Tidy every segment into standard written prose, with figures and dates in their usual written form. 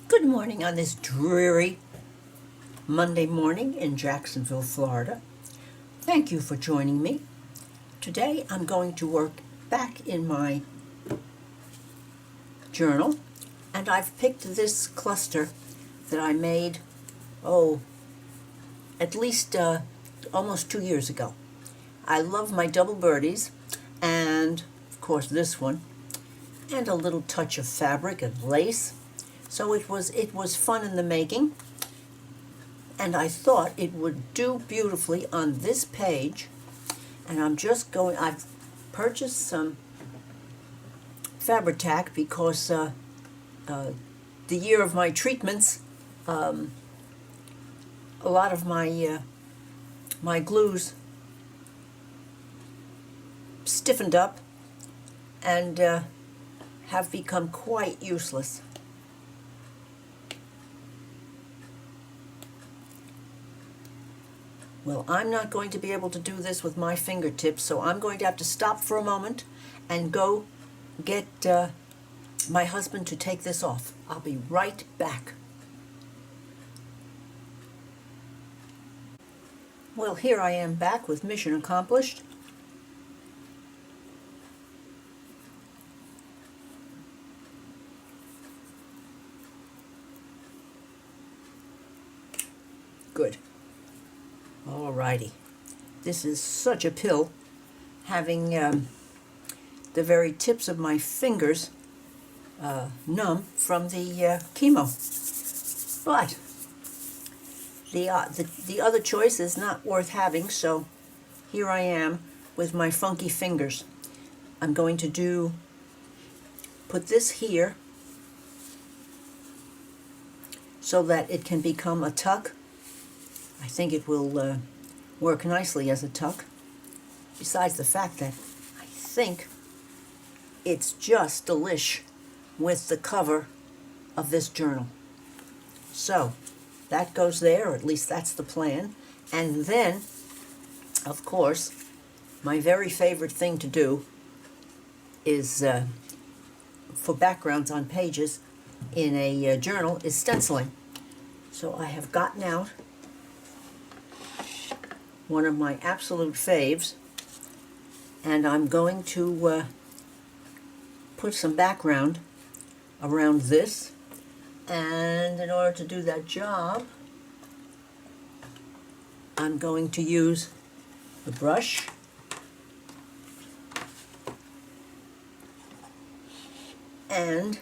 Good morning on this dreary Monday morning in Jacksonville, Florida. Thank you for joining me. Today I'm going to work back in my journal, and I've picked this cluster that I made, oh, at least almost 2 years ago. I love my double birdies, and of course this one, and a little touch of fabric and lace. So it was fun in the making, and I thought it would do beautifully on this page. And I've purchased some Fabri-Tac because the year of my treatments, a lot of my glues stiffened up and have become quite useless. Well, I'm not going to be able to do this with my fingertips, so I'm going to have to stop for a moment and go get my husband to take this off. I'll be right back. Well, here I am back with mission accomplished. Good. Alrighty. This is such a pill, having the very tips of my fingers numb from the chemo. But the other choice is not worth having, so here I am with my funky fingers. I'm going to put this here so that it can become a tuck. I think it will work nicely as a tuck, besides the fact that I think it's just delish with the cover of this journal. So that goes there, or at least that's the plan. And then, of course, my very favorite thing to do is, for backgrounds on pages in a journal, is stenciling. So I have gotten out one of my absolute faves, and I'm going to put some background around this. And in order to do that job, I'm going to use the brush and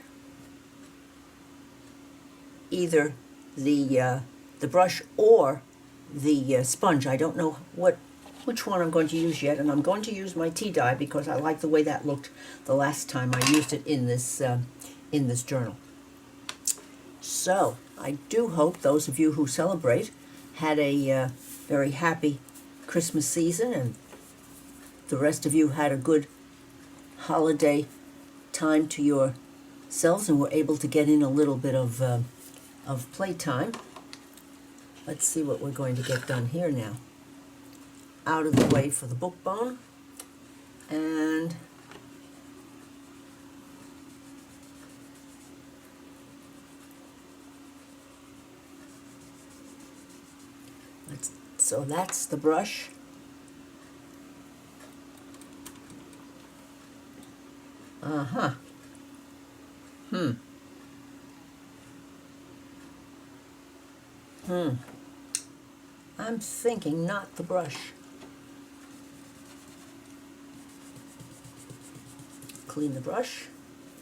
either the brush or the sponge. I don't know which one I'm going to use yet, and I'm going to use my tea dye because I like the way that looked the last time I used it in this journal. So I do hope those of you who celebrate had a very happy Christmas season, and the rest of you had a good holiday time to yourselves and were able to get in a little bit of playtime. Let's see what we're going to get done here now. Out of the way for the book bone, and so that's the brush. I'm thinking not the brush. Clean the brush.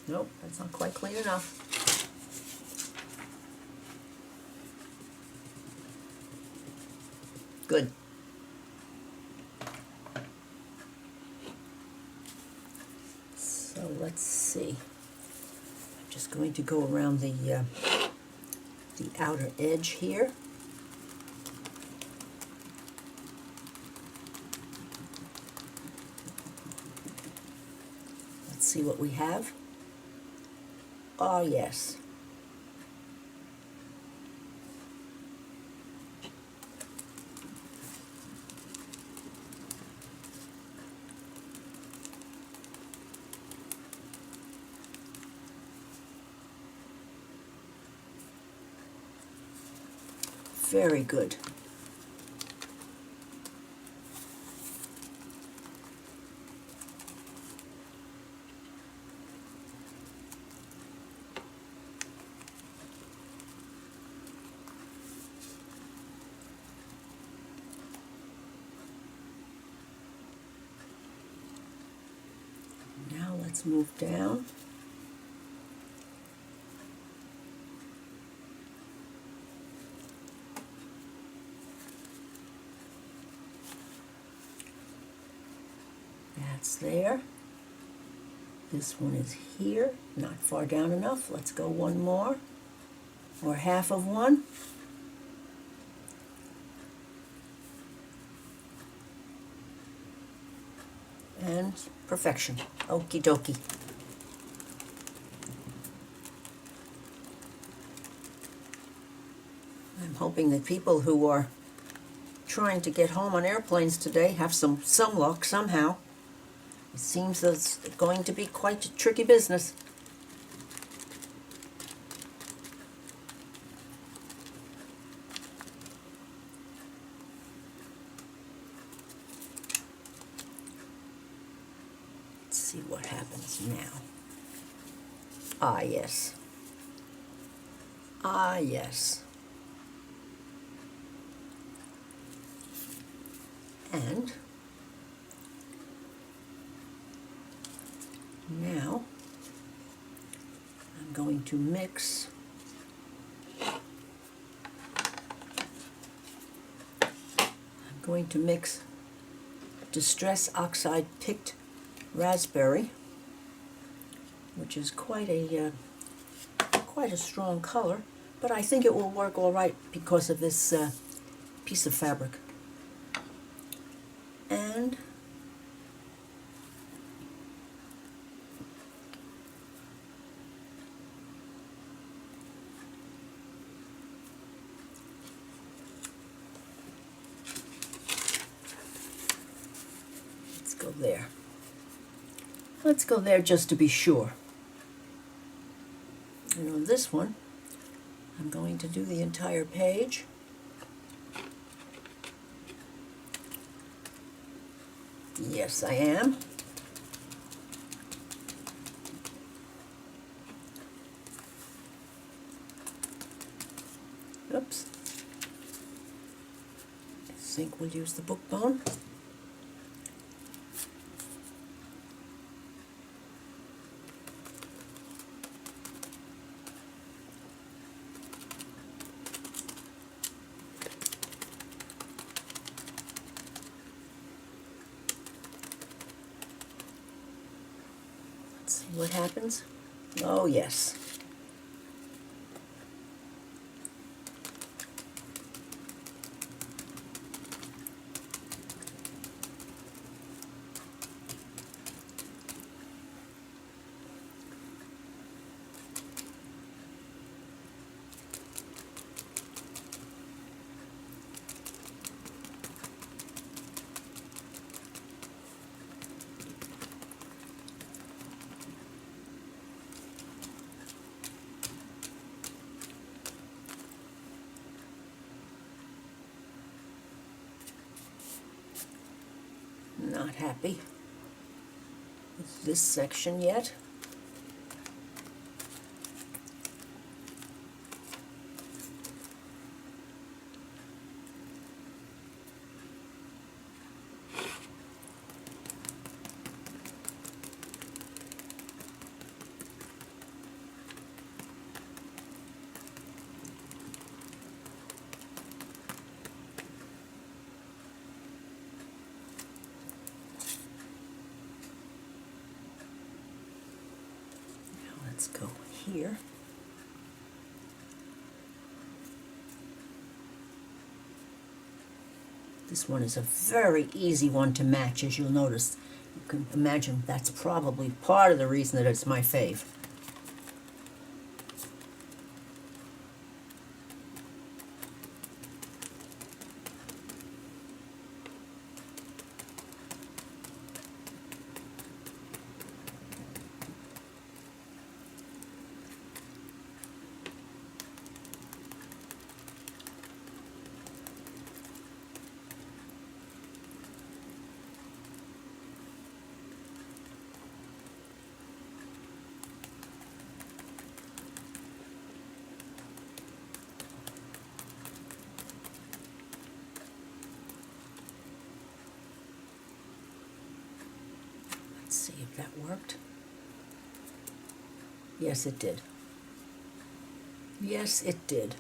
Nope, that's not quite clean enough. Good. So let's see. I'm just going to go around the outer edge here. Let's see what we have. Oh, yes. very good. Now let's move down. That's there. This one is here, not far down enough. Let's go one more, or half of one. And perfection. Okie dokie. I'm hoping that people who are trying to get home on airplanes today have some luck somehow. It seems that it's going to be quite a tricky business. Let's see what happens now. Ah, yes. Ah, yes. And now I'm going to mix Distress Oxide Picked Raspberry, which is quite a strong color, but I think it will work all right because of this piece of fabric. And let's go there. Let's go there just to be sure. And on this one, I'm going to do the entire page. Yes, I am. Oops. I think we'll use the book bone. Let's see what happens. Oh, yes. Not happy with this section yet. Let's go here. This one is a very easy one to match, as you'll notice. You can imagine that's probably part of the reason that it's my fave. That worked. Yes, it did. Yes, it did.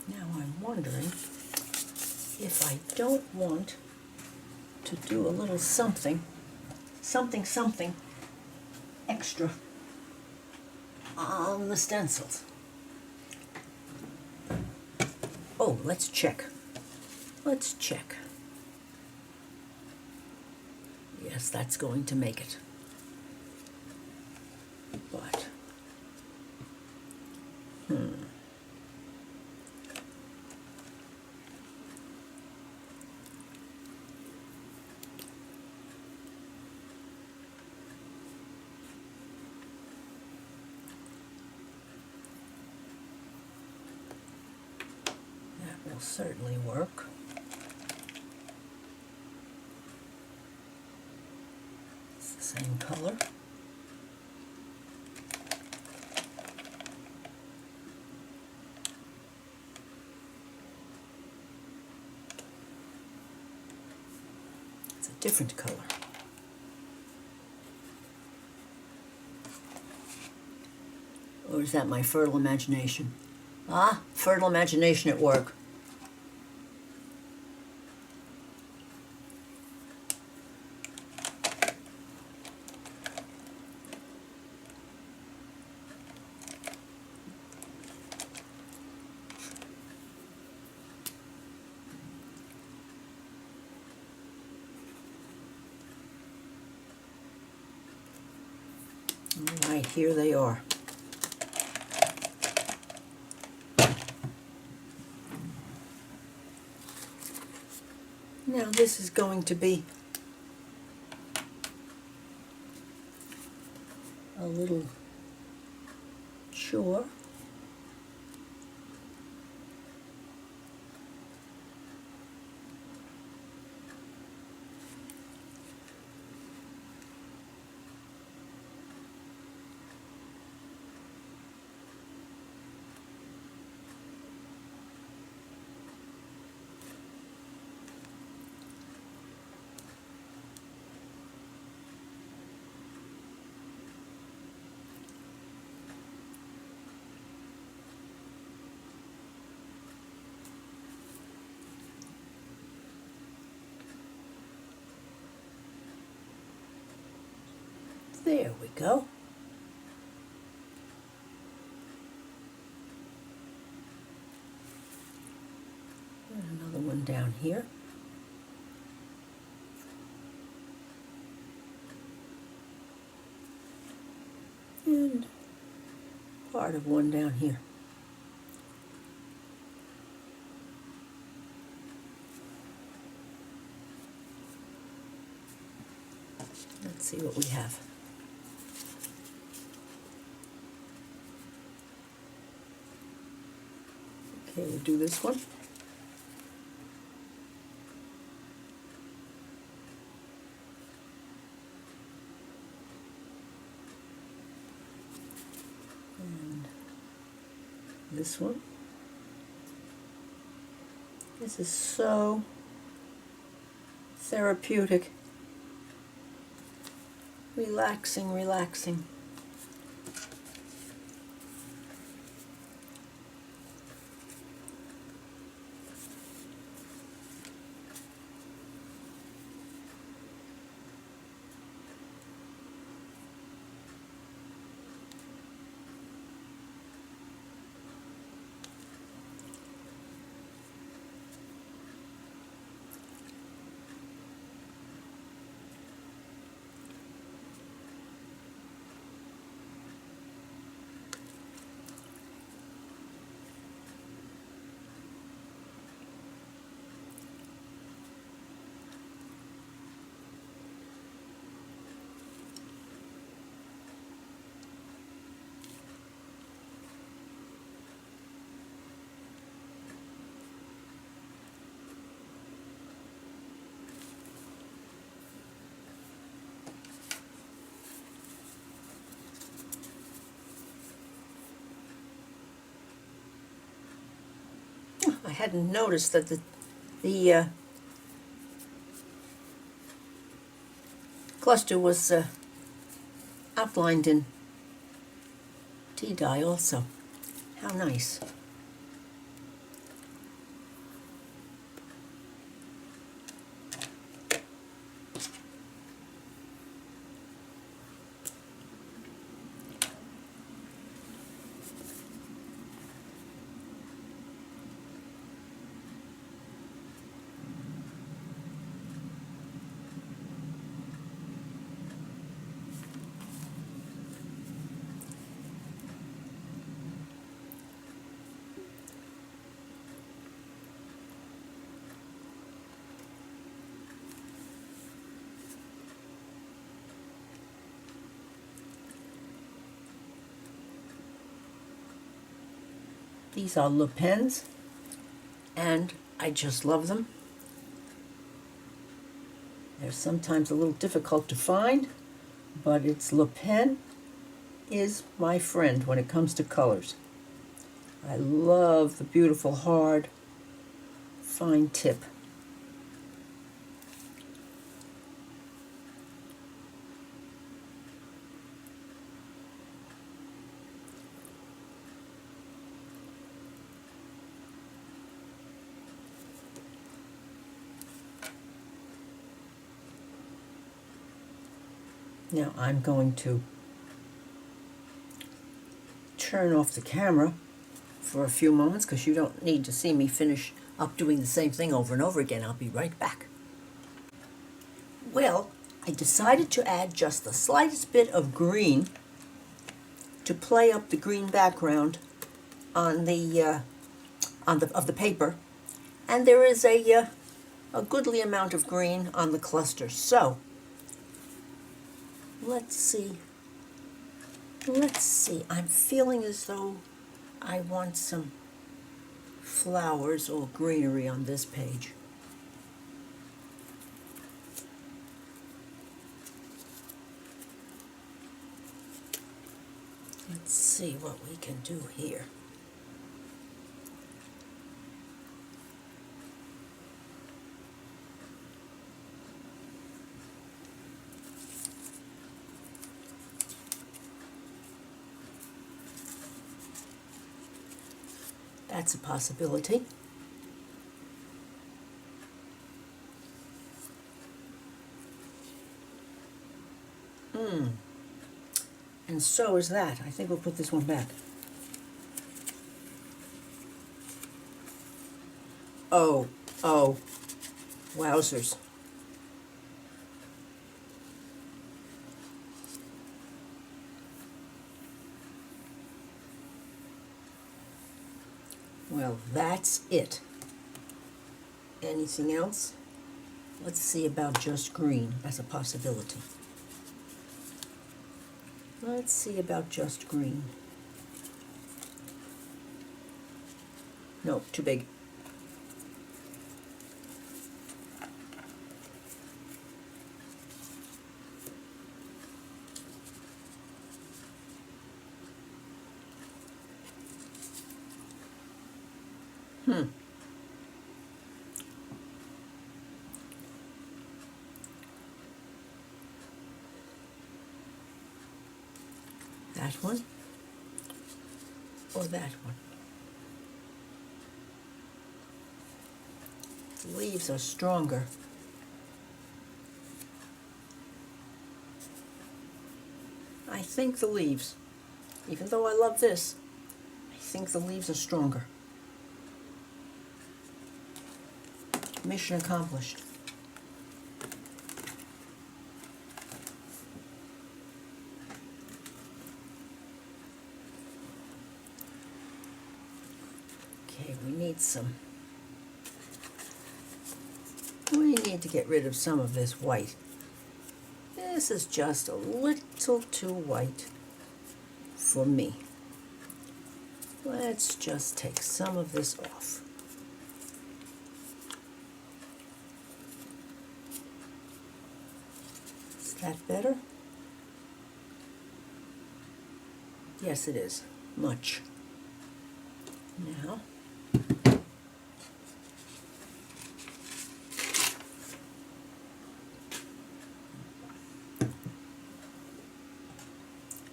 Now I'm wondering if I don't want to do a little something extra on the stencils. Oh, let's check. Let's check. Yes, that's going to make it. But, that will certainly work. It's the same color. It's a different color. Or is that my fertile imagination? Ah, fertile imagination at work. All right, here they are. Now this is going to be a little chore. There we go. And another one down here. And part of one down here. Let's see what we have. Okay, we'll do this one. And this one. This is so therapeutic. Relaxing, relaxing. hadn't noticed that the cluster was outlined in tea dye also. How nice. These are Le Pens, and I just love them. They're sometimes a little difficult to find, but it's Le Pen is my friend when it comes to colors. I love the beautiful, hard, fine tip. Now I'm going to turn off the camera for a few moments because you don't need to see me finish up doing the same thing over and over again. I'll be right back. Well, I decided to add just the slightest bit of green to play up the green background on the of the paper, and there is a goodly amount of green on the cluster. So let's see. I'm feeling as though I want some flowers or greenery on this page. Let's see what we can do here. That's a possibility. And so is that. I think we'll put this one back. Oh, wowzers. Well, that's it. Anything else? Let's see about just green as a possibility. Let's see about just green. No, too big. That one or that one. The leaves are stronger. I think the leaves, even though I love this, I think the leaves are stronger. Mission accomplished. Okay, we need to get rid of some of this white. This is just a little too white for me. Let's just take some of this off. Is that better? Yes, it is. Much. Now,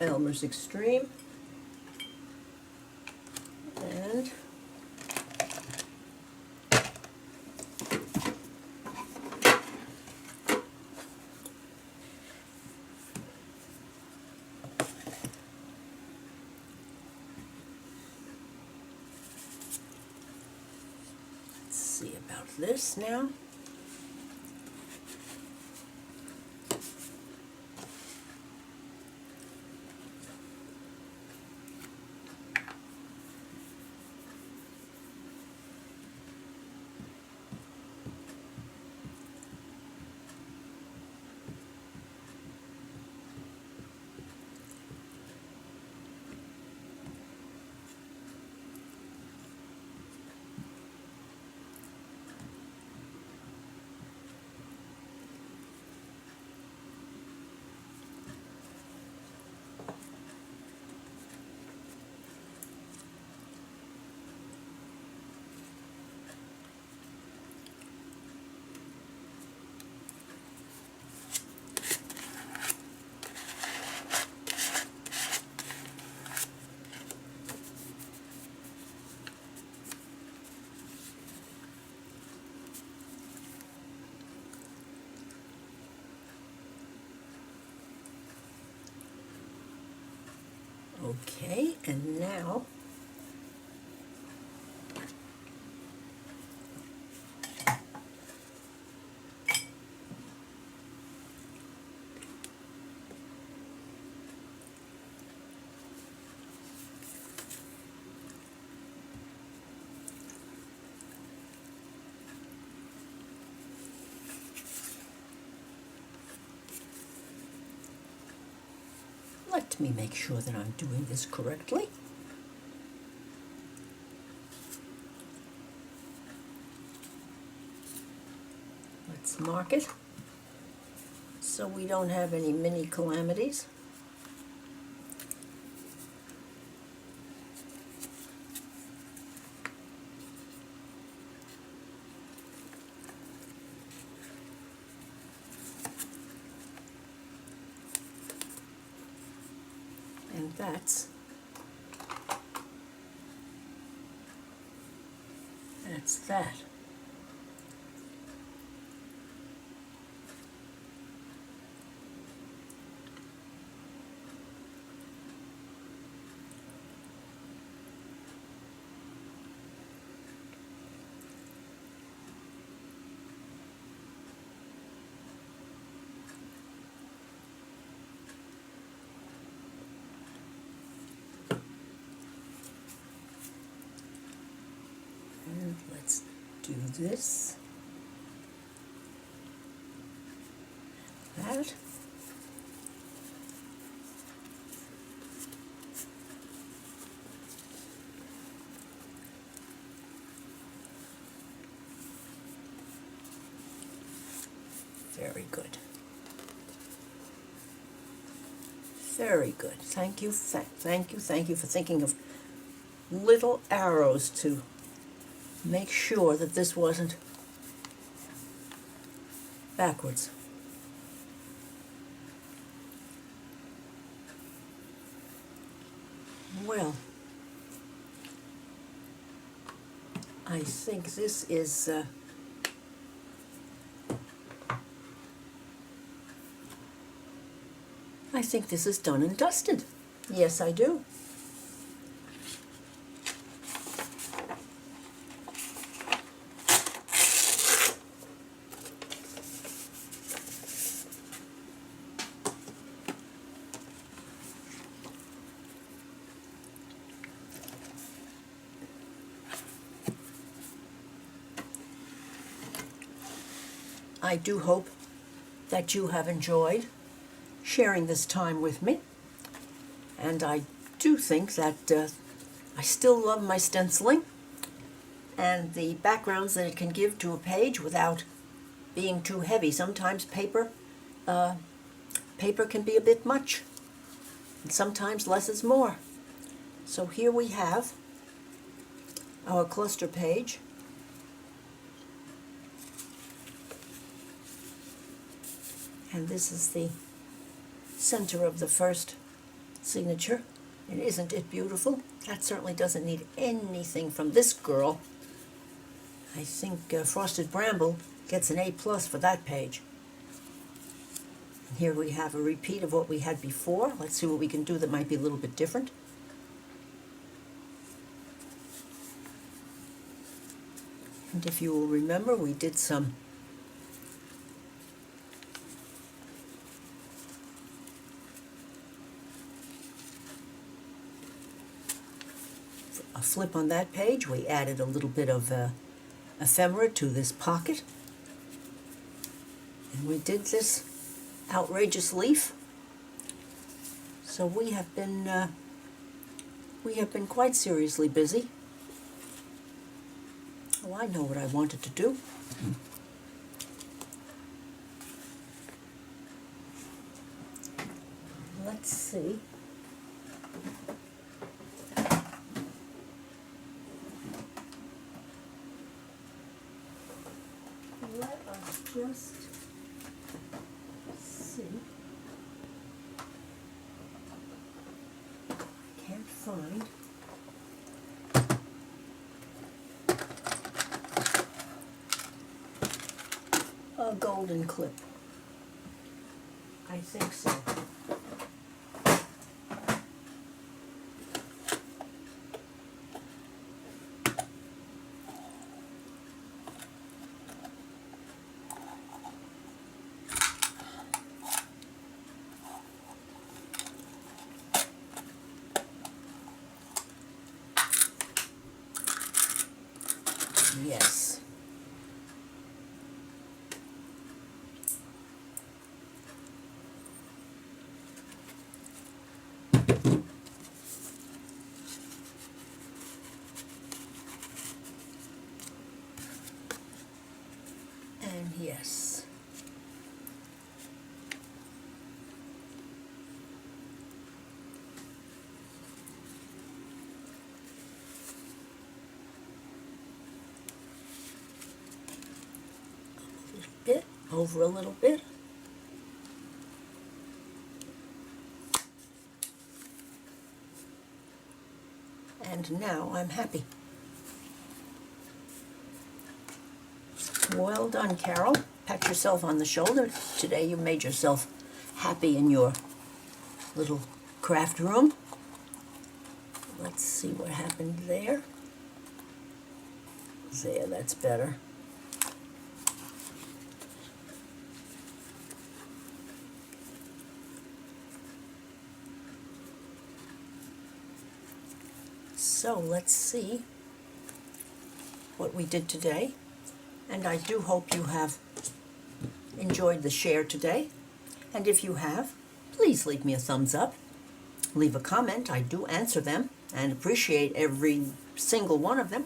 Elmer's Extreme, and let's see about this now. Okay, and now let me make sure that I'm doing this correctly. Let's mark it so we don't have any mini calamities. And that's that. And let's do this. That. Very good. Very good. Thank you, thank you for thinking of little arrows to make sure that this wasn't backwards. Well, I think this is I think this is done and dusted. Yes, I do. I do hope that you have enjoyed sharing this time with me, and I do think that I still love my stenciling and the backgrounds that it can give to a page without being too heavy. Sometimes paper can be a bit much, and sometimes less is more. So here we have our cluster page. And this is the center of the first signature. And isn't it beautiful? That certainly doesn't need anything from this girl. I think Frosted Bramble gets an A+ for that page. And here we have a repeat of what we had before. Let's see what we can do that might be a little bit different. And if you will remember, we did some a flip on that page. We added a little bit of ephemera to this pocket. And we did this outrageous leaf. So we have been quite seriously busy. Oh, I know what I wanted to do. Let's see. Let us just see. I can't find. A golden clip. I think so. Yes. And yes. Bit over a little bit. And now I'm happy. Well done, Carol. Pat yourself on the shoulder. Today you made yourself happy in your little craft room. Let's see what happened there. There, that's better. So let's see what we did today. And I do hope you have enjoyed the share today. And if you have, please leave me a thumbs up. Leave a comment. I do answer them and appreciate every single one of them.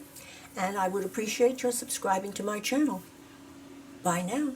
And I would appreciate your subscribing to my channel. Bye now.